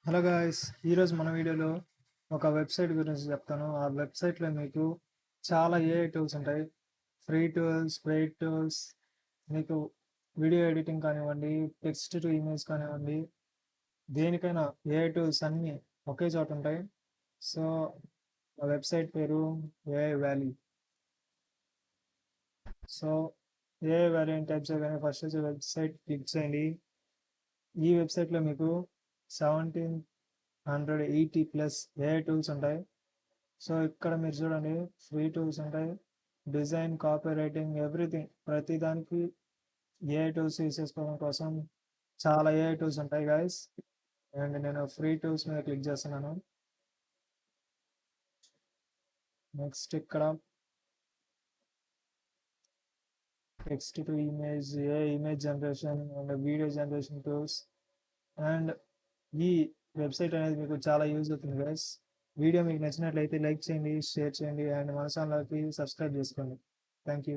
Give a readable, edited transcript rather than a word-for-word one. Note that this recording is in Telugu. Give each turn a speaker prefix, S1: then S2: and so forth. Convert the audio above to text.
S1: హలో గాయ్స్, ఈరోజు మన వీడియోలో ఒక వెబ్సైట్ గురించి చెప్తాను. ఆ వెబ్సైట్లో మీకు చాలా ఏఐ టూల్స్ ఉంటాయి. ఫ్రీ టూల్స్, పెయిడ్ టూల్స్, మీకు వీడియో ఎడిటింగ్ కానివ్వండి, టెక్స్ట్ టు ఇమేజ్ కానివ్వండి, దేనికైనా ఏఐ టూల్స్ అన్నీ ఒకే చోట ఉంటాయి. సో ఆ వెబ్సైట్ పేరు AI valley. So AI valley అని టైప్ చేయగానే ఫస్ట్ వచ్చే వెబ్సైట్ క్లిక్ చేయండి. ఈ వెబ్సైట్లో మీకు 1780+ ఏఐ టూల్స్ ఉంటాయి. సో ఇక్కడ మీరు చూడండి, ఫ్రీ టూల్స్ ఉంటాయి, డిజైన్, కాపీ రైటింగ్, ఎవ్రీథింగ్, ప్రతి దానికి ఏఐ టూల్స్ యూస్ చేసుకోవడం కోసం చాలా ఏఐ టూల్స్ ఉంటాయి గాయస్. అండ్ నేను ఫ్రీ టూల్స్ మీద క్లిక్ చేస్తున్నాను. నెక్స్ట్ ఇక్కడ text to image, image generation and video generation tools. And ఈ వెబ్సైట్ అనేది మీకు చాలా యూజ్ అవుతుంది గైస్. వీడియో మీకు నచ్చినట్లయితే లైక్ చేయండి, షేర్ చేయండి అండ్ మన ఛానల్కి సబ్స్క్రైబ్ చేసుకోండి. Thank you.